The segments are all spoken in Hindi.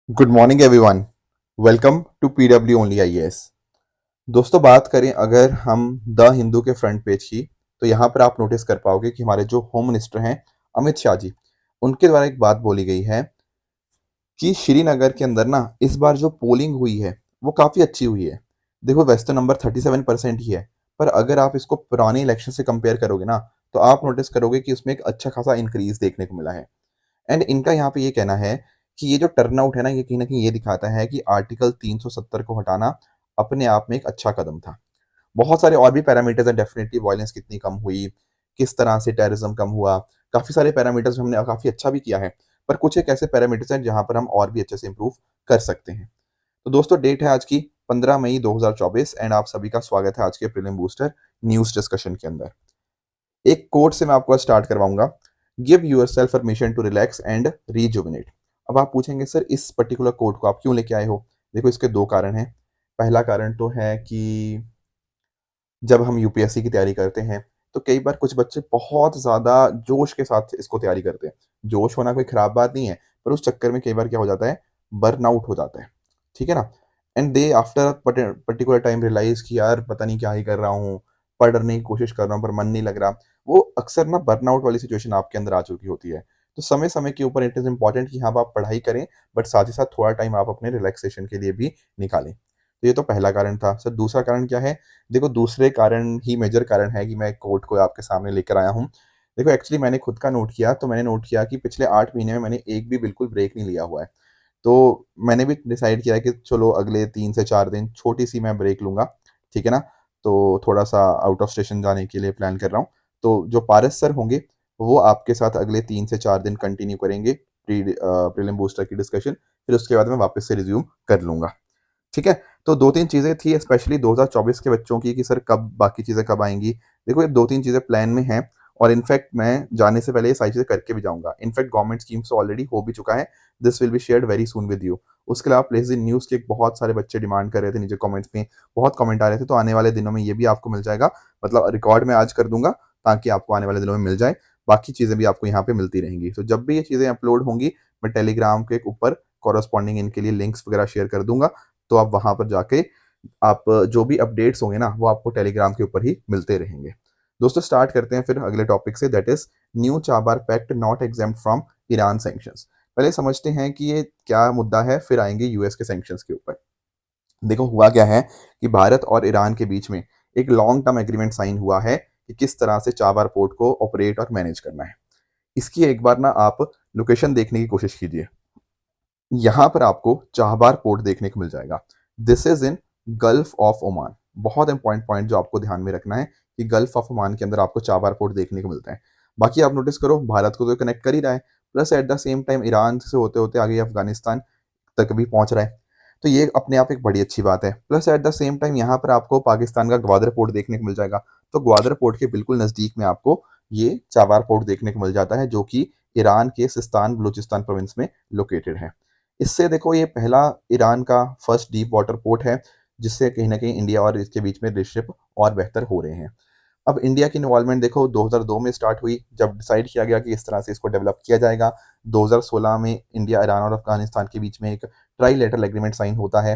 Good morning everyone. Welcome to PW Only IAS. दोस्तों, बात करें अगर हम द हिंदू के फ्रंट पेज की, तो यहाँ पर आप नोटिस कर पाओगे कि हमारे जो होम मिनिस्टर हैं अमित शाह जी, उनके द्वारा एक बात बोली गई है कि श्रीनगर के अंदर ना इस बार जो पोलिंग हुई है वो काफ़ी अच्छी हुई है। देखो, वैसे तो नंबर 37% ही है, पर अगर आप इसको पुराने इलेक्शन से कंपेयर करोगे ना, तो आप नोटिस करोगे कि उसमें एक अच्छा खासा इंक्रीज देखने को मिला है। एंड इनका यहाँ पे ये कहना है कि ये जो टर्नआउट है ना, ये कहीं न कहीं ये दिखाता है कि आर्टिकल 370 को हटाना अपने आप में एक अच्छा कदम था। बहुत सारे और भी पैरामीटर्स हैं, डेफिनिटली वॉयलेंस कितनी कम हुई, किस तरह से टेररिज्म कम हुआ, काफ़ी सारे पैरामीटर्स हमने काफ़ी अच्छा भी किया है। पर कुछ एक ऐसे पैरामीटर्स हैं जहाँ पर हम और भी अच्छे से इम्प्रूव कर सकते हैं। तो दोस्तों, डेट है आज की 15 मई 2024 एंड आप सभी का स्वागत है आज के प्रीलिम बूस्टर न्यूज़ डिस्कशन के अंदर। एक कोट से मैं आपको स्टार्ट करवाऊंगा। Give yourself permission to relax and rejuvenate. अब आप पूछेंगे, सर इस पर्टिकुलर कोट को आप क्यों लेके आए हो? देखो, इसके दो कारण हैं। पहला कारण तो है कि जब हम यूपीएससी की तैयारी करते हैं, तो कई बार कुछ बच्चे बहुत ज़्यादा जोश के साथ इसको तैयारी करते हैं। जोश होना कोई खराब बात नहीं है, पर उस चक्कर में कई बार क्या हो जाता है, बर्नआउट हो जाता है। ठीक है ना? And they after particular time realise कि यार पता नहीं क्या ही कर रहा हूँ, पढ़ने की कोशिश कर रहा हूँ पर मन नहीं लग रहा। वो अक्सर ना बर्नआउट वाली सिचुएशन आपके अंदर आ चुकी होती है। तो समय समय के ऊपर इट इज़ इम्पॉर्टेंट कि हाँ, आप पढ़ाई करें, बट साथ ही साथ थोड़ा टाइम आप अपने रिलैक्सेशन के लिए भी निकालें। तो ये तो पहला कारण था। सर दूसरा कारण क्या है? देखो, दूसरे कारण ही मेजर कारण है कि मैं कोर्ट को आपके सामने लेकर आया हूँ। देखो, एक्चुअली मैंने खुद का नोट किया, तो मैंने नोट किया कि पिछले 8 महीने में मैंने एक भी बिल्कुल ब्रेक नहीं लिया हुआ है। तो मैंने भी डिसाइड किया है कि चलो अगले 3 से 4 दिन छोटी-सी मैं ब्रेक लूँगा, ठीक है ना? तो थोड़ा-सा आउट ऑफ स्टेशन जाने के लिए प्लान कर रहा हूँ। तो जो पारस सर होंगे, वो आपके साथ अगले 3 से 4 दिन कंटिन्यू करेंगे प्रीलिम बूस्टर की डिस्कशन, फिर उसके बाद मैं वापस से रिज़्यूम कर लूँगा। ठीक है? तो 2-3 चीज़ें थी स्पेशली 2024 के बच्चों की कि सर कब बाकी चीज़ें कब आएँगी? देखो, ये 2-3 चीज़ें प्लान में हैं और इनफैक्ट मैं जाने से पहले ये सारी चीज़ें करके भी जाऊँगा। इनफैक्ट गवर्नमेंट स्कीम्स तो ऑलरेडी हो भी चुका है। This will be shared very soon with you. उसके अलावा प्लेस इन न्यूज़ के बहुत सारे बच्चे डिमांड कर रहे थे नीचे कमेंट्स में, बहुत कमेंट आ रहे थे, तो आने वाले दिनों में ये भी आपको मिल जाएगा। मतलब रिकॉर्ड मैं आज कर दूँगा ताकि आपको आने वाले दिनों में मिल जाए। बाकी चीज़ें भी आपको यहाँ पे मिलती रहेंगी। तो जब भी ये चीज़ें अपलोड होंगी, मैं टेलीग्राम के ऊपर कॉरेस्पॉन्डिंग इनके लिए लिंक्स वगैरह शेयर कर दूँगा। तो आप वहाँ पर जाके आप जो भी अपडेट्स होंगे ना, वो आपको टेलीग्राम के ऊपर ही मिलते रहेंगे। दोस्तों, स्टार्ट करते हैं फिर अगले टॉपिक से, that is new Chabahar pact not exempt from Iran sanctions. पहले समझते हैं कि ये क्या मुद्दा है, फिर आएंगे यूएस के सैंक्शंस के ऊपर। देखो, हुआ क्या है कि भारत और ईरान के बीच में एक लॉन्ग टर्म एग्रीमेंट साइन हुआ है कि किस तरह से चाबार पोर्ट को ऑपरेट और मैनेज करना है। इसकी एक बार ना आप लोकेशन देखने की कोशिश कीजिए। यहाँ पर आपको चाहबार पोर्ट देखने को मिल जाएगा। This is in gulf of Oman. बहुत इंपॉर्टेंट पॉइंट जो आपको ध्यान में रखना है कि गल्फ ऑफ ओमान के अंदर आपको चाहबार पोर्ट देखने को मिलता है। बाकी आप नोटिस करो, भारत को तो कनेक्ट कर ही रहा है, plus at the same time Iran से होते होते आगे अफगानिस्तान तक भी पहुंच रहा है। तो ये अपने आप एक बड़ी अच्छी बात है। Plus at the same time यहाँ पर आपको पाकिस्तान का ग्वादर पोर्ट देखने को मिल जाएगा। तो ग्वादर पोर्ट के बिल्कुल नज़दीक में आपको ये चाबार पोर्ट देखने को मिल जाता है, जो कि ईरान के सिस्तान बलूचिस्तान प्रोविंस में लोकेटेड है। इससे देखो, ये पहला ईरान का फर्स्ट डीप वाटर पोर्ट है, जिससे कहीं न कहीं इंडिया और इसके बीच में रिलेशनशिप और बेहतर हो रहे हैं। अब इंडिया की इन्वॉल्वमेंट देखो 2002 में स्टार्ट हुई, जब डिसाइड किया गया कि इस तरह से इसको डेवलप किया जाएगा। 2016 में इंडिया, ईरान और अफ़गानिस्तान के बीच में एक ट्राइलेटरल एग्रीमेंट साइन होता है।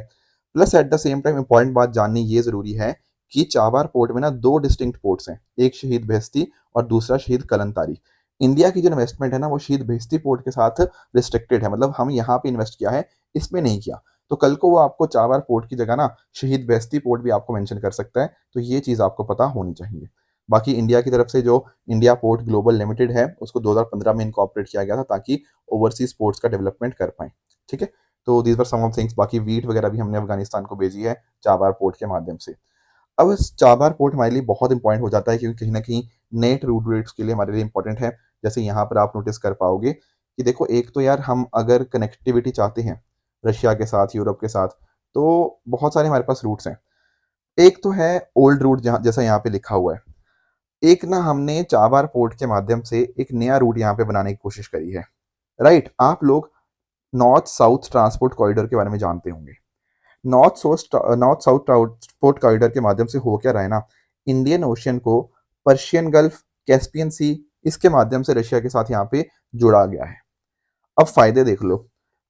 Plus at the same time important बात जाननी ये ज़रूरी है कि चाबार पोर्ट में ना 2 डिस्टिंक्ट पोर्ट्स हैं, एक शहीद बेहेश्ती और दूसरा शहीद कलंतारी। इंडिया की जो इन्वेस्टमेंट है ना, वो शहीद बेहेश्ती पोर्ट के साथ रिस्ट्रिक्टेड है, मतलब हम यहाँ पे इन्वेस्ट किया है, इसमें नहीं किया। तो कल को वो आपको चाबार पोर्ट की जगह ना शहीद बेहेश्ती पोर्ट भी आपको मेंशन कर सकता है, तो ये चीज़ आपको पता होनी चाहिए। बाकी इंडिया की तरफ से जो इंडिया पोर्ट ग्लोबल लिमिटेड है, उसको 2015 में इनकॉर्पोरेट किया गया था ताकि ओवरसीज पोर्ट्स का डेवलपमेंट कर पाएँ। ठीक है? तो these were some of things. बाकी व्हीट वगैरह भी हमने अफ़गानिस्तान को भेजी है चाबार पोर्ट के माध्यम से। अब इस चाबार पोर्ट हमारे लिए बहुत इंपॉर्टेंट हो जाता है, क्योंकि कहीं न कहीं नेट रूट रेट्स के लिए हमारे लिए इंपॉर्टेंट है। जैसे यहाँ पर आप नोटिस कर पाओगे कि देखो, एक तो यार हम अगर कनेक्टिविटी चाहते हैं रशिया के साथ, यूरोप के साथ, तो बहुत सारे हमारे पास रूट्स हैं। एक तो है ओल्ड रूट, जहाँ जैसा यहाँ पे लिखा हुआ है। एक ना हमने चाबार पोर्ट के माध्यम से एक नया रूट यहाँ पे बनाने की कोशिश करी है। राइट? आप लोग नॉर्थ साउथ ट्रांसपोर्ट कॉरिडोर के बारे में जानते होंगे। नॉर्थ साउथ ट्रांसपोर्ट कॉरिडोर के माध्यम से हो क्या रहा है ना, इंडियन ओशियन को पर्शियन गल्फ, कैस्पियन सी, इसके माध्यम से रशिया के साथ यहाँ पे जुड़ा गया है। अब फायदे देख लो।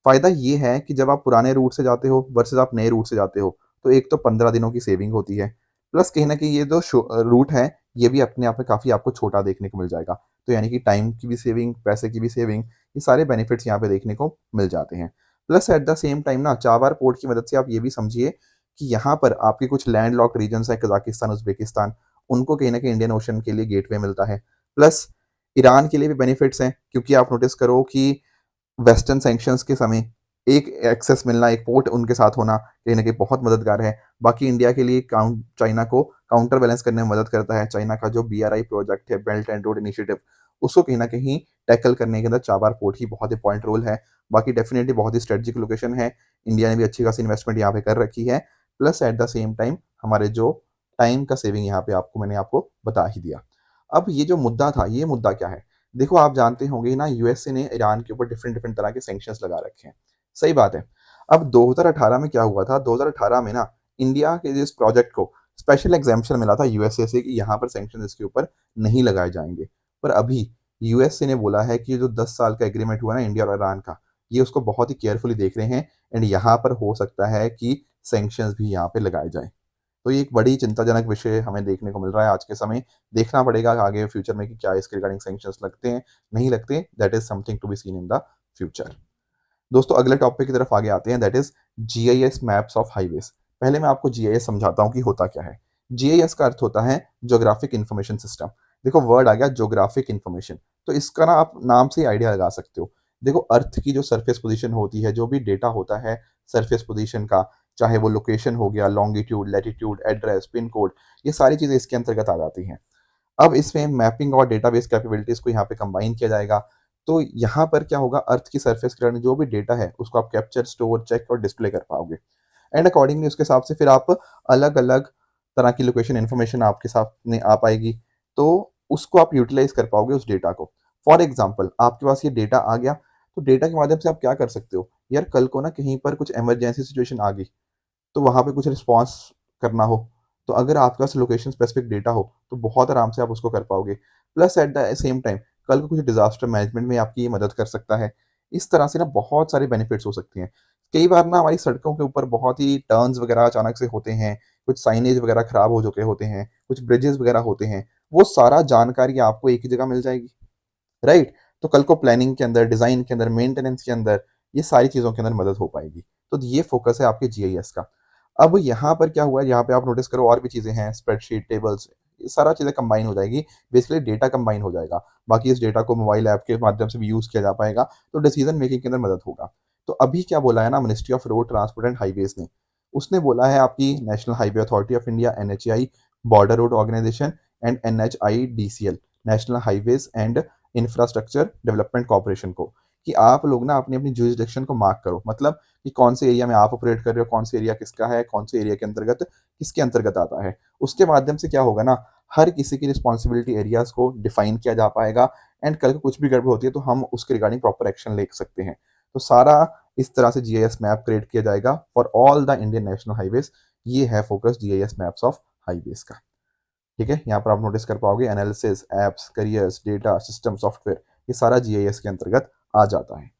फ़ायदा ये है कि जब आप पुराने रूट से जाते हो वर्सेस आप नए रूट से जाते हो, तो एक तो 15 दिनों की सेविंग होती है, प्लस कहीं न कहीं ये जो रूट है, ये भी अपने आप में काफ़ी आपको छोटा देखने को मिल जाएगा। तो यानी कि टाइम की भी सेविंग, पैसे की भी सेविंग, ये सारे बेनिफिट्स यहाँ पे देखने को मिल जाते हैं। Plus at the same time ना चाबार पोर्ट की मदद से आप ये भी समझिए कि यहाँ पर आपके कुछ लैंडलॉक्ड रीजन्स हैं, कज़ाकिस्तान, उज़्बेकिस्तान, उनको कहीं न कहीं इंडियन ओशन के लिए गेटवे मिलता है। प्लस ईरान के लिए भी बेनिफिट्स हैं, क्योंकि आप नोटिस करो कि वेस्टर्न सैंक्शंस के समय एक एक्सेस मिलना, एक पोर्ट उनके साथ होना कहीं न कहीं बहुत मददगार है। बाकी इंडिया के लिए चाइना को काउंटर बैलेंस करने में मदद करता है। चाइना का जो बीआरआई प्रोजेक्ट है, बेल्ट एंड रोड इनिशिएटिव, उसको कहीं न कहीं टैकल करने के अंदर चाबार पोर्ट की बहुत इंपॉर्टेंट रोल है। बाकी डेफिनिटली बहुत ही स्ट्रेटेजिक लोकेशन है। इंडिया ने भी अच्छी खासी इन्वेस्टमेंट यहाँ पे कर रखी है। Plus at the same time हमारे जो टाइम का सेविंग यहाँ पे मैंने आपको बता ही दिया। अब ये जो मुद्दा था, ये मुद्दा क्या है? देखो, आप जानते होंगे ना, यूएसए ने ईरान के ऊपर डिफरेंट डिफरेंट तरह के सैंक्शंस लगा रखे हैं। सही बात है। अब 2018 में क्या हुआ था, 2018 में ना इंडिया के इस प्रोजेक्ट को स्पेशल एग्जाम्पशन मिला था यूएसए से कि यहाँ पर सैंक्शन इसके ऊपर नहीं लगाए जाएंगे। पर अभी यूएसए ने बोला है कि ये जो 10 साल का एग्रीमेंट हुआ ना इंडिया और ईरान का, ये उसको बहुत ही केयरफुली देख रहे हैं एंड यहाँ पर हो सकता है कि सैंक्शंस भी यहाँ पे लगाए जाएं। तो ये एक बड़ी चिंताजनक विषय हमें देखने को मिल रहा है आज के समय। देखना पड़ेगा आगे फ्यूचर में कि क्या इसके रिगार्डिंग सैंक्शंस लगते हैं, नहीं लगते। That is something to be seen in the future. दोस्तों, अगले टॉपिक की तरफ आगे आते हैं, that is GIS maps of highways. पहले मैं आपको जीआईएस समझाता हूँ कि होता क्या है। जीआईएस का अर्थ होता है ज्योग्राफिक इन्फॉर्मेशन सिस्टम। देखो, वर्ड आ गया ज्योग्राफिक इन्फॉर्मेशन, तो इसका ना आप नाम से ही आइडिया लगा सकते हो। देखो, अर्थ की जो सरफेस पोजीशन होती है, जो भी डेटा होता है सरफेस पोजीशन का, चाहे वो लोकेशन हो गया, longitude, latitude, address, pin code, ये सारी चीज़ें इसके अंतर्गत आ जाती हैं। अब इसमें मैपिंग और डेटाबेस कैपेबिलिटीज़ को यहाँ पे कंबाइन किया जाएगा। तो यहाँ पर क्या होगा, अर्थ की सरफेस के जो भी डेटा है, उसको आप कैप्चर, स्टोर, चेक और डिस्प्ले कर पाओगे। एंड अकॉर्डिंगली उसके हिसाब से फिर आप अलग-अलग तरह की लोकेशन इन्फॉर्मेशन आपके सामने आ पाएगी। तो उसको आप यूटिलाइज़ कर पाओगे उस डेटा को। फॉर एग्ज़ाम्पल, आपके पास ये डेटा आ गया, तो डेटा के माध्यम से आप क्या कर सकते हो? यार, कल को ना कहीं पर कुछ इमरजेंसी सिचुएशन आ गई, तो वहाँ पे कुछ रिस्पॉन्स करना हो, तो अगर आपके पास लोकेशन स्पेसिफिक डेटा हो, तो बहुत आराम से आप उसको कर पाओगे। Plus at the same time कल को कुछ डिज़ास्टर मैनेजमेंट में आपकी ये मदद कर सकता है। इस तरह से ना बहुत सारे बेनिफिट्स हो सकते हैं। कई बार ना हमारी सड़कों के ऊपर बहुत ही टर्न्स वगैरह अचानक से होते हैं, कुछ साइनेज वगैरह खराब हो चुके होते हैं, कुछ ब्रिजेस वगैरह होते हैं, वो सारा जानकारी आपको एक ही जगह मिल जाएगी, राइट? तो कल को प्लानिंग के अंदर, डिज़ाइन के अंदर, मेंटेनेंस के अंदर, ये सारी चीज़ों के अंदर मदद हो पाएगी। तो ये फ़ोकस है आपके जीआईएस का। अब यहाँ पर क्या हुआ है, यहाँ पे आप नोटिस करो और भी चीज़ें हैं, स्प्रेडशीट, टेबल्स, ये सारा चीज़ें कंबाइन हो जाएगी। बेसिकली डेटा कंबाइन हो जाएगा। बाकी इस डेटा को मोबाइल ऐप के माध्यम से भी यूज़ किया जा पाएगा, तो डिसीजन मेकिंग के अंदर मदद होगा। तो अभी क्या बोला है ना ministry of road transport and highways ने, उसने बोला है आपकी national highway authority of India, NHAI, border road organisation and NHIDCL, national highways and infrastructure development corporation को, कि आप लोग ना अपनी-अपनी ज्यूरिसडिक्शन को मार्क करो। मतलब कि कौन से एरिया में आप ऑपरेट कर रहे हो, कौन से एरिया किसका है, कौन से एरिया के अंतर्गत किसके अंतर्गत आता है। उसके माध्यम से क्या होगा ना, हर किसी की रिस्पॉन्सिबिलिटी एरियाज़ को डिफाइन किया जा पाएगा एंड कल को कुछ भी गड़बड़ होती है तो हम उसके रिगार्डिंग प्रॉपर एक्शन ले सकते हैं। तो सारा इस तरह से जीआईएस मैप क्रिएट किया जाएगा for all the Indian national highways. ये है focus GIS maps of highways का। ठीक है? यहाँ पर आप नोटिस कर पाओगे analysis, apps, careers, data, system, software, ये सारा जीआईएस के अंतर्गत आ जाता है।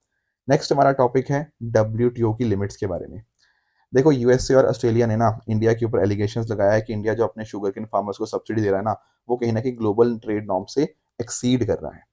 नेक्स्ट हमारा टॉपिक है डब्ल्यूटीओ की लिमिट्स के बारे में। देखो, यूएसए और ऑस्ट्रेलिया ने ना इंडिया के ऊपर एलिगेशंस लगाया है कि इंडिया जो अपने शुगरकेन फार्मर्स को सब्सिडी दे रहा है ना, वो कहीं न कहीं ग्लोबल ट्रेड नॉर्म से एक्सीड कर रहा है।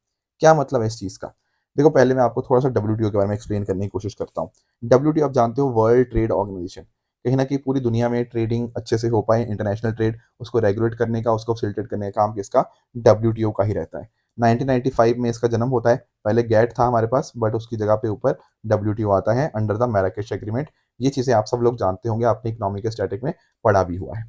क्या मतलब है इस चीज़ का? देखो, पहले मैं आपको थोड़ा-सा डब्ल्यूटीओ के बारे में एक्सप्लेन करने की कोशिश करता हूँ। डब्ल्यूटीओ आप जानते हो, वर्ल्ड ट्रेड ऑर्गेनाइजेशन। कहीं न कहीं पूरी दुनिया में ट्रेडिंग अच्छे से हो पाए, इंटरनेशनल ट्रेड, उसको रेगुलेट करने का, उसको फैसिलिटेट करने का काम किसका? डब्ल्यूटीओ का ही रहता है। 1995 में इसका जन्म होता है। पहले गैट था हमारे पास, बट उसकी जगह पे ऊपर डब्ल्यूटीओ आता है अंडर द मैराकेश एग्रीमेंट। ये चीज़ें आप सब लोग जानते होंगे, आपने इकोनॉमिक स्टैटिक में पढ़ा भी हुआ है।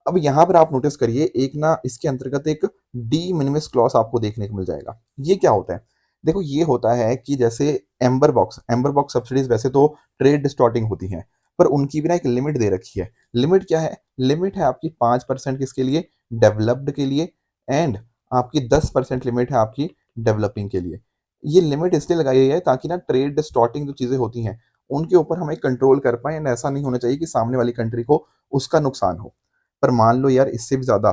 अब यहाँ पर आप नोटिस करिए, एक ना इसके अंतर्गत एक डी मिनिमिस क्लॉज आपको देखने को मिल जाएगा। ये क्या होता है? देखो, ये होता है कि जैसे एम्बर बॉक्स सब्सिडीज वैसे तो ट्रेड डिस्टॉर्टिंग होती हैं, पर उनकी भी ना एक लिमिट दे रखी है। लिमिट क्या है? लिमिट है आपकी 5% किसके लिए? डेवलप्ड के लिए। एंड आपकी 10% लिमिट है आपकी डेवलपिंग के लिए। ये लिमिट इसलिए लगाई गई है ताकि ना ट्रेड डिस्टॉर्टिंग जो चीज़ें होती हैं, उनके ऊपर हम एक कंट्रोल कर पाएँ एंड ऐसा नहीं होना चाहिए कि सामने वाली कंट्री को उसका नुकसान हो। पर मान लो यार इससे भी ज़्यादा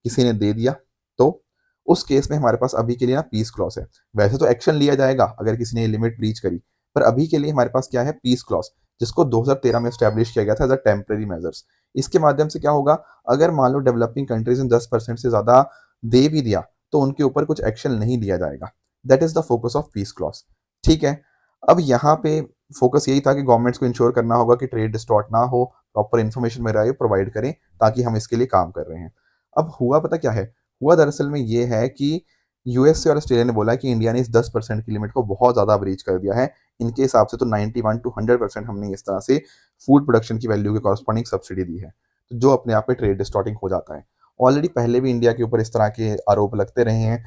किसी ने दे दिया, तो उस केस में हमारे पास अभी के लिए ना पीस क्लॉज़ है। वैसे तो एक्शन लिया जाएगा अगर किसी ने लिमिट ब्रीच करी, पर अभी के लिए हमारे पास क्या है, पीस क्लॉज, जिसको 2013 में स्टैब्लिश किया गया था एज अ टेम्परेरी मेजर्स। इसके माध्यम से क्या होगा, अगर मान लो डेवलपिंग कंट्रीज ने 10% से ज़्यादा दे भी दिया तो उनके ऊपर कुछ एक्शन नहीं लिया जाएगा। That is the focus of peace clause. ठीक है, अब यहाँ पे फोकस यही था कि गवर्नमेंट्स को इंश्योर करना होगा कि ट्रेड डिस्टॉर्ट ना हो, प्रॉपर इन्फॉर्मेशन वगैरह प्रोवाइड करें, ताकि हम इसके लिए काम कर रहे हैं। अब हुआ पता क्या है, हुआ दरअसल में ये है कि यूएसए और ऑस्ट्रेलिया ने बोला कि इंडिया ने इस 10% की लिमिट को बहुत ज़्यादा ब्रीच कर दिया है। इनके हिसाब से तो 91 टू 100% हमने इस तरह से फूड प्रोडक्शन की वैल्यू के कॉरस्पॉन्डिंग सब्सिडी दी है, जो अपने आप में ट्रेड डिस्टॉर्टिंग हो जाता है। ऑलरेडी पहले भी इंडिया के ऊपर इस तरह के आरोप लगते रहे हैं।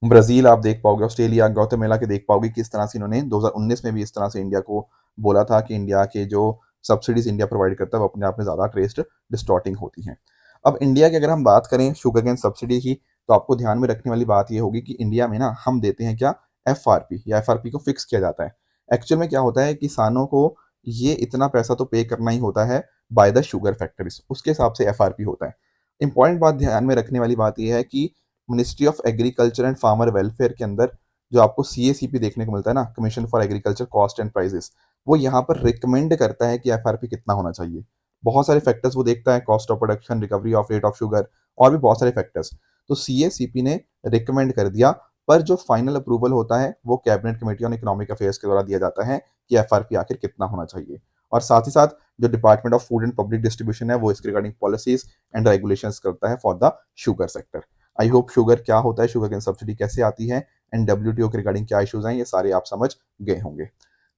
ब्राजील आप देख पाओगे, ऑस्ट्रेलिया, गौतमेला के देख पाओगे किस तरह से इन्होंने 2019 में भी इस तरह से इंडिया को बोला था कि इंडिया के जो सब्सिडीज इंडिया प्रोवाइड करता है वो अपने आप में ज़्यादा ट्रेड डिस्टॉर्टिंग होती हैं। अब इंडिया की अगर हम बात करें शुगर केन सब्सिडी की, तो आपको ध्यान में रखने वाली बात ये होगी कि इंडिया में ना हम देते हैं क्या, एफआरपी, या एफआरपी को फिक्स किया जाता है। एक्चुअल में क्या होता है, किसानों को ये इतना पैसा तो पे करना ही होता है बाय द शुगर फैक्ट्रीज, उसके हिसाब से एफआरपी होता है। इंपॉर्टेंट बात ध्यान में रखने वाली बात यह है कि ministry of agriculture and farmer welfare के अंदर जो आपको सीएसीपी देखने को मिलता है ना, commission for agriculture cost and prices, वो यहाँ पर रिकमेंड करता है कि एफआरपी कितना होना चाहिए। बहुत सारे फैक्टर्स वो देखता है, cost of production, recovery of rate of sugar, और भी बहुत सारे फैक्टर्स। तो सीएसीपी ने रिकमेंड कर दिया, पर जो फाइनल अप्रूवल होता है वो cabinet committee on economic affairs के द्वारा दिया जाता है कि एफआरपी आखिर कितना होना चाहिए। और साथ ही साथ जो department of food and public distribution है वो इसके रिगार्डिंग पॉलिसीज एंड रेगुलेशंस करता है for the sugar sector. I hope sugar क्या होता है, शुगर केन सब्सिडी कैसे आती है, एंड डब्ल्यूटीओ के रिगार्डिंग क्या इश्यूज हैं, ये सारे आप समझ गए होंगे।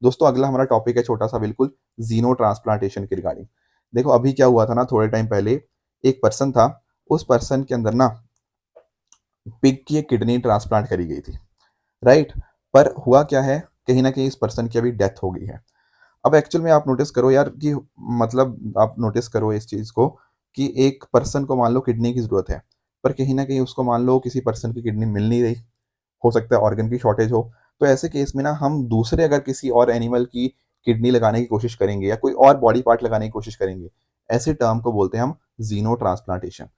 दोस्तों अगला हमारा टॉपिक है छोटा सा बिल्कुल, जीनो ट्रांसप्लांटेशन के रिगार्डिंग। देखो अभी क्या हुआ था ना, थोड़े टाइम पहले एक पर्सन था, उस पर्सन के अंदर ना पिग की एक किडनी ट्रांसप्लांट करी गई थी, राइट। पर हुआ क्या है, कहीं ना कहीं इस पर्सन की अभी डेथ हो गई है। अब एक्चुअल में आप नोटिस करो यार कि मतलब आप नोटिस करो इस चीज़ को कि एक पर्सन को मान लो किडनी की ज़रूरत है, पर कहीं ना कहीं उसको मान लो किसी पर्सन की किडनी मिल नहीं रही, हो सकता है ऑर्गन की शॉर्टेज हो। तो ऐसे केस में ना हम दूसरे अगर किसी और एनिमल की किडनी लगाने की कोशिश करेंगे या कोई और बॉडी पार्ट लगाने की कोशिश करेंगे, ऐसे टर्म को बोलते हैं हम जीनो ट्रांसप्लांटेशन।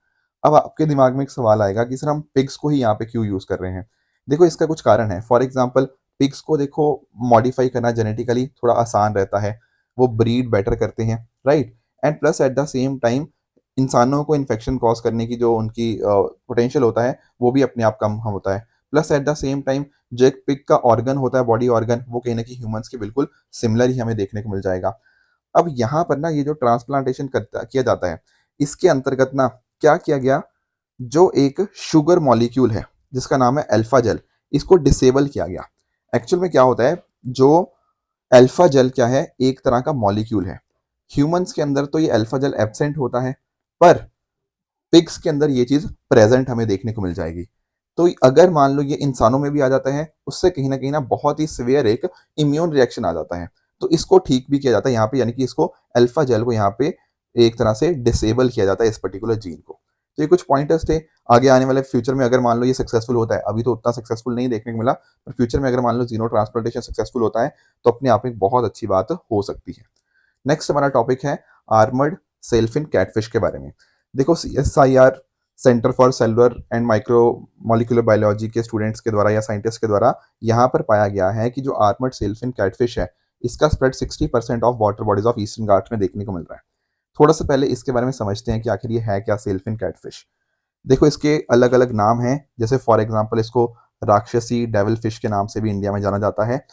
अब आपके दिमाग में एक सवाल आएगा कि सर हम पिग्स को ही यहाँ पे क्यों यूज़ कर रहे हैं। देखो इसका कुछ कारण है। फॉर एग्जाम्पल पिग्स को देखो मॉडिफाई करना जेनेटिकली थोड़ा आसान रहता है, वो ब्रीड बेटर करते हैं, right. And plus at the same time इंसानों को इन्फेक्शन कॉज करने की जो उनकी पोटेंशियल होता है वो भी अपने आप कम होता है। Plus at the same time जो एक पिग का ऑर्गन होता है, बॉडी ऑर्गन, वो कहीं ना कहीं ह्यूमंस के बिल्कुल सिमिलर ही हमें देखने को मिल जाएगा। अब यहाँ पर ना ये जो ट्रांसप्लांटेशन किया जाता है, इसके अंतर्गत ना क्या किया गया, जो एक शुगर मॉलिक्यूल है जिसका नाम है अल्फा जेल, इसको डिसेबल किया गया। एक्चुअल में क्या होता है, जो अल्फा जेल क्या है, एक तरह का मॉलिक्यूल है। ह्यूमंस के अंदर तो ये अल्फा जेल एब्सेंट होता है, पर पिग्स के अंदर ये चीज प्रेजेंट हमें देखने को मिल जाएगी। तो अगर मान लो ये इंसानों में भी आ जाता है, उससे कहीं ना कहीं ना बहुत ही सिवियर एक इम्यून रिएक्शन आ जाता है। तो इसको ठीक भी किया जाता है यहाँ पे, यानी कि इसको अल्फा जेल को यहाँ पे एक तरह से डिसेबल किया जाता है, इस पर्टिकुलर जीन को। तो ये कुछ पॉइंटर्स थे। आगे आने वाले फ्यूचर में अगर मान लो ये सक्सेसफुल होता है, अभी तो उतना सक्सेसफुल नहीं देखने को मिला, पर फ्यूचर में अगर मान लो जीनो ट्रांसप्लांटेशन सक्सेसफुल होता है तो अपने आप में बहुत अच्छी बात हो सकती है। नेक्स्ट हमारा टॉपिक है आर्मर्ड सेलफिन कैटफिश के बारे में। देखो CSIR, centre for cellular and micro molecular biology के स्टूडेंट्स के द्वारा या साइंटिस्ट के द्वारा यहाँ पर पाया गया है कि जो आर्मर्ड सेलफिन कैटफिश है, इसका spread 60% of water bodies of eastern Ghats में देखने को मिल रहा है। थोड़ा सा पहले इसके बारे में समझते हैं कि आखिर ये है क्या सेलफिन कैटफिश। देखो इसके अलग अलग नाम हैं, जैसे फॉर एग्जाम्पल इसको राक्षसी डेविल फिश के नाम से भी इंडिया में जाना जाता है।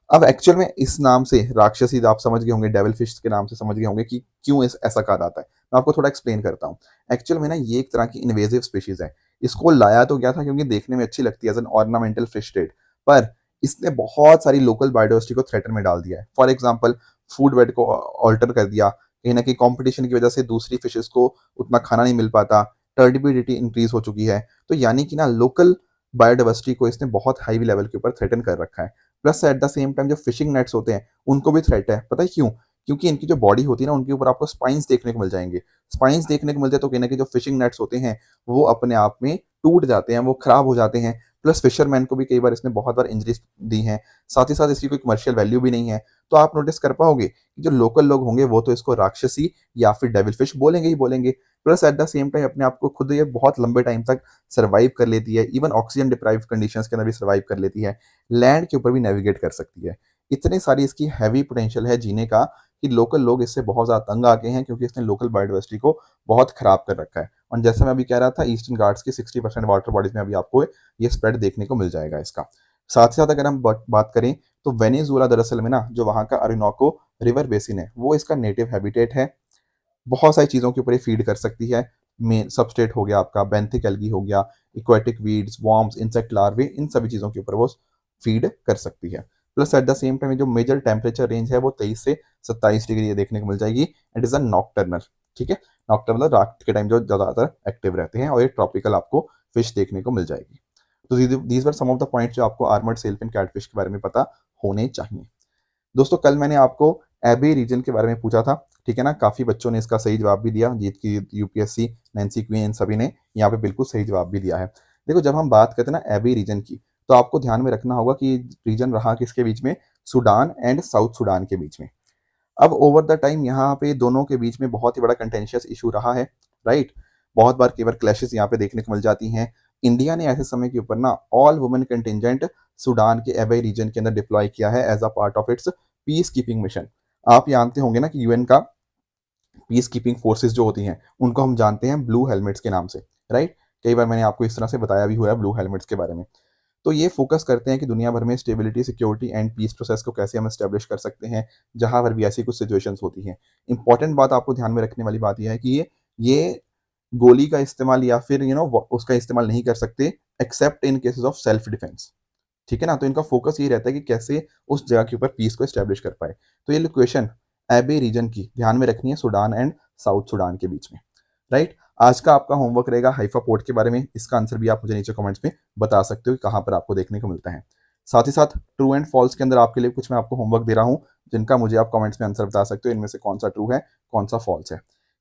अब एक्चुअल में इस नाम से राक्षसी आप समझ गए होंगे, डेविल फिश के नाम से समझ गए होंगे कि क्यों ऐसा कहा जाता है। मैं आपको थोड़ा एक्सप्लेन करता हूँ। एक्चुअल में ना ये एक तरह की इन्वेजिव स्पीशीज है। इसको लाया तो गया था क्योंकि देखने में अच्छी लगती है as an ornamental fish trade, पर इसने बहुत सारी लोकल बायोडाइवर्सिटी को थ्रेटन में डाल दिया है। फॉर एग्जाम्पल फूड वेब को ऑल्टर कर दिया, कहीं ना कहीं कॉम्पिटिशन की वजह से दूसरी फिशेज को उतना खाना नहीं मिल पाता, टर्डिबिलिटी इंक्रीज हो चुकी है। तो यानी कि ना लोकल बायोडाइवर्सिटी को इसने बहुत हाई लेवल के ऊपर थ्रेटन कर रखा है। Plus at the same time जो फिशिंग नेट्स होते हैं उनको भी थ्रेट है। पता है क्यों? क्योंकि इनकी जो बॉडी होती है ना, उनके ऊपर आपको स्पाइंस देखने को मिल जाएंगे। स्पाइंस देखने को मिलते हैं तो कहीं ना कहीं जो फिशिंग नेट्स होते हैं वो अपने आप में टूट जाते हैं, वो खराब हो जाते हैं। प्लस फिशरमैन को भी कई बार इसने बहुत बार इंजरीज दी हैं। साथ ही साथ इसकी कोई कमर्शियल वैल्यू भी नहीं है। तो आप नोटिस कर पाओगे कि जो लोकल लोग होंगे वो तो इसको राक्षसी या फिर डेविल फिश बोलेंगे ही बोलेंगे, plus at the same time अपने आप को खुद ये बहुत लंबे टाइम तक सर्वाइव कर लेती है, इवन ऑक्सीजन डिप्राइव कंडीशंस के अंदर भी सर्वाइव कर लेती है, लैंड के ऊपर भी नेविगेट कर सकती है। इतनी सारी इसकी हैवी पोटेंशियल है जीने का कि लोकल लोग इससे बहुत ज़्यादा तंग आ गए हैं, क्योंकि इसने लोकल बायोडाइवर्सिटी को बहुत खराब कर रखा है। और जैसे मैं अभी कह रहा था, ईस्टर्न घाट्स की 60% वाटर बॉडीज में अभी आपको ये स्प्रेड देखने को मिल जाएगा इसका। साथ ही साथ अगर हम बात करें तो वेनेजुएला दरअसल में ना, जो वहाँ का ओरिनोको रिवर बेसिन है, वो इसका नेटिव हैबिटेट है। बहुत सारी चीज़ों के ऊपर ये फीड कर सकती है। मेन सबस्ट्रेट हो गया आपका, बेंथिक एल्गी हो गया, एक्वेटिक वीड्स, वॉर्म्स, इंसेक्ट लार्वे, इन सभी चीज़ों के ऊपर वो फीड कर सकती है। Plus at the same time जो मेजर टेम्परेचर रेंज है वो 23 से 27 डिग्री ये देखने को मिल जाएगी। इट इज़ अ नॉकटर्नल, ठीक है। नॉकटर्नल मतलब रात के टाइम जो ज़्यादातर एक्टिव रहते हैं, और ये ट्रॉपिकल आपको फिश देखने को मिल जाएगी। तो these were some of the points जो आपको आर्मर्ड सेलफिन कैटफिश के बारे में पता होने चाहिए। दोस्तों कल मैंने आपको एबे रीजन के बारे में पूछा था, ठीक है ना। काफ़ी बच्चों ने इसका सही जवाब भी दिया, जीत की यूपीएससी, नैन्सी क्वीन, इन सभी ने यहाँ पे बिल्कुल सही जवाब भी दिया है। देखो जब हम बात करते हैं ना एबे रीजन की, तो आपको ध्यान में रखना होगा कि रीजन रहा किसके बीच में, सूडान एंड साउथ सूडान के बीच में। अब ओवर द टाइम यहाँ पे दोनों के बीच में बहुत ही बड़ा कंटेंशियस इशू रहा है, राइट। बहुत बार केवल क्लैशेस यहाँ पे देखने को मिल जाती हैं। इंडिया ने ऐसे समय के ऊपर ना ऑल वुमेन कंटिजेंट सूडान के एबे रीजन के अंदर डिप्लॉय किया है as a part of its peacekeeping mission. आप जानते होंगे ना कि यूएन का पीस कीपिंग फोर्सेस जो होती हैं, उनको हम जानते हैं ब्लू हेलमेट्स के नाम से, राइट। कई बार मैंने आपको इस तरह से बताया भी हुआ है ब्लू हेलमेट्स के बारे में। तो ये फोकस करते हैं कि दुनिया भर में stability, security and peace process को कैसे हम एस्टेब्लिश कर सकते हैं, जहां पर भी ऐसी कुछ सिचुएशंस होती हैं। इंपॉर्टेंट बात आपको ध्यान में रखने वाली बात यह है कि ये गोली का इस्तेमाल या फिर उसका इस्तेमाल नहीं कर सकते accept in cases of self defence, ठीक है ना। तो इनका फोकस ये रहता है कि कैसे उस जगह के ऊपर पीस को एस्टेब्लिश कर पाए। तो ये लोकेशन एबे रीजन की ध्यान में रखनी है, सूडान एंड साउथ सूडान के बीच में, राइट। आज का आपका होमवर्क रहेगा हाइफा पोर्ट के बारे में। इसका आंसर भी आप मुझे नीचे कमेंट्स में बता सकते हो कि कहाँ पर आपको देखने को मिलता है। साथ ही साथ ट्रू एंड फॉल्स के अंदर आपके लिए कुछ मैं आपको होमवर्क दे रहा हूँ, जिनका मुझे आप कमेंट्स में आंसर बता सकते हो, इनमें से कौन सा ट्रू है, कौन सा फॉल्स है।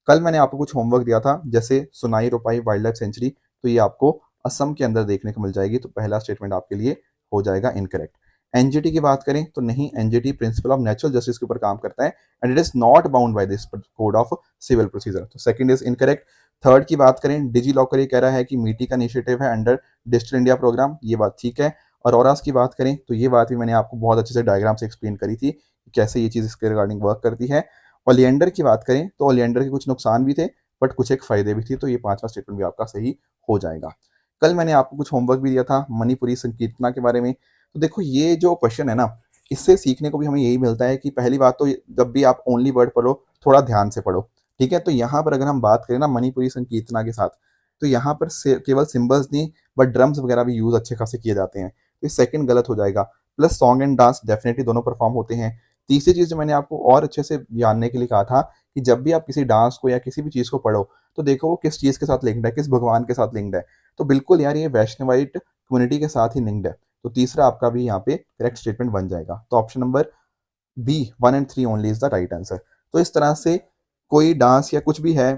कल मैंने आपको कुछ होमवर्क दिया था, जैसे सुनाई रोपाई वाइल्ड लाइफ सेंचुरी, तो ये आपको असम के अंदर देखने को मिल जाएगी। तो पहला स्टेटमेंट आपके लिए हो जाएगा इनकरेक्ट। एनजीटी की बात करें तो नहीं, NGT principle of natural justice के ऊपर काम करता है and it is not bound by this code of civil procedure. तो सेकंड इज इनकरेक्ट। थर्ड की बात करें, डिजी लॉकर ये कह रहा है कि मीटी का इनिशिएटिव है अंडर डिजिटल इंडिया प्रोग्राम, ये बात ठीक है। और ऑरास की बात करें तो ये बात भी मैंने आपको बहुत अच्छे से डायग्राम से एक्सप्लेन करी थी कि कैसे ये चीज़ इसके रिगार्डिंग वर्क करती है। ओलियंडर की बात करें तो ओलियंडर के कुछ नुकसान भी थे, बट कुछ एक फायदे भी थे। तो ये पांचवा स्टेटमेंट भी आपका सही हो जाएगा। कल मैंने आपको कुछ होमवर्क भी दिया था मणिपुरी संकीर्तना के बारे में। तो देखो ये जो क्वेश्चन है ना, इससे सीखने को भी हमें यही मिलता है कि पहली बात तो जब भी आप ओनली वर्ड पढ़ो, थोड़ा ध्यान से पढ़ो, ठीक है। तो यहाँ पर अगर हम बात करें ना मणिपुरी संकीर्तना के साथ, तो यहाँ पर केवल सिंबल्स नहीं बट ड्रम्स वगैरह भी यूज अच्छे खासे किए जाते हैं। तो सेकंड गलत हो जाएगा। Plus song and dance definitely दोनों परफॉर्म होते हैं। तीसरी चीज जो मैंने आपको और अच्छे से जानने के लिए कहा था कि जब भी आप किसी डांस को या किसी भी चीज को पढ़ो, तो देखो वो किस चीज के साथ लिंक्ड है, किस भगवान के साथ लिंक्ड है। तो बिल्कुल यार ये वैष्णवाइट कम्युनिटी के साथ ही लिंक्ड है। तो तीसरा आपका भी यहाँ पे करेक्ट स्टेटमेंट बन जाएगा। तो option number B 1 and 3 only is the right answer. तो इस तरह से कोई डांस या कुछ भी है,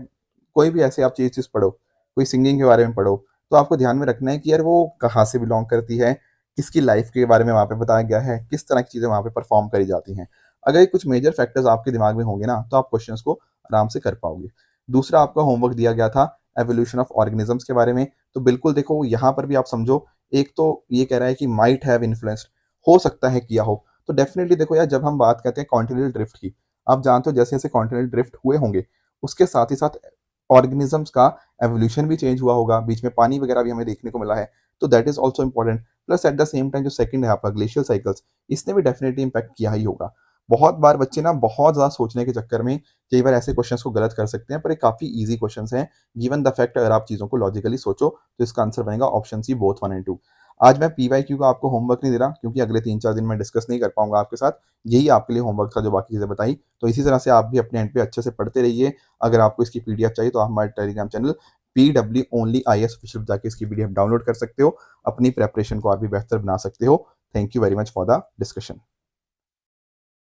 कोई भी ऐसे आप चीज़ पढ़ो, कोई सिंगिंग के बारे में पढ़ो, तो आपको ध्यान में रखना है कि यार वो कहाँ से बिलोंग करती है, किसकी लाइफ के बारे में वहाँ पे बताया गया है, किस तरह की चीज़ें वहाँ पे परफॉर्म करी जाती हैं। अगर ये कुछ मेजर फैक्टर्स आपके दिमाग में होंगे ना, तो आप क्वेश्चंस को आराम से कर पाओगे। दूसरा आपका होमवर्क दिया गया था एवोल्यूशन ऑफ ऑर्गेनिजम्स के बारे में। तो बिल्कुल देखो यहाँ पर भी आप समझो, एक तो ये कह रहा है कि माइट हैव इन्फ्लुएंस्ड, हो सकता है किया हो। तो डेफिनेटली देखो यार, जब हम बात करते हैं कॉन्टिनेंटल ड्रिफ्ट की, आप जानते हो जैसे जैसे कॉन्टिनेंटल ड्रिफ्ट हुए होंगे, उसके साथ ही साथ ऑर्गेनिजम्स का एवोल्यूशन भी चेंज हुआ होगा, बीच में पानी वगैरह भी हमें देखने को मिला है। तो that is also important. Plus at the same time जो सेकंड है आपका ग्लेशियल साइकिल्स, इसने भी डेफिनेटली इंपैक्ट किया ही होगा। बहुत बार बच्चे ना बहुत ज़्यादा सोचने के चक्कर में कई बार ऐसे क्वेश्चंस को गलत कर सकते हैं, पर ये काफ़ी इजी क्वेश्चंस हैं। गिवन द फैक्ट अगर आप चीज़ों को लॉजिकली सोचो, तो इसका आंसर बनेगा ऑप्शन सी बोथ 1 and 2। आज मैं पीवाईक्यू का आपको होमवर्क नहीं दे रहा, क्योंकि अगले 3-4 दिन में डिस्कस नहीं कर पाऊंगा आपके साथ। यही आपके लिए होमवर्क था जो बाकी चीज़ें बताई। तो इसी तरह से आप भी अपने एंड पे अच्छे से पढ़ते रहिए। अगर आपको इसकी पीडीएफ चाहिए तो आप हमारे Telegram channel PW only IAS official जाके इसकी पीडीएफ डाउनलोड कर सकते हो, अपनी प्रेपरेशन को और भी बेहतर बना सकते हो। Thank you very much for the discussion.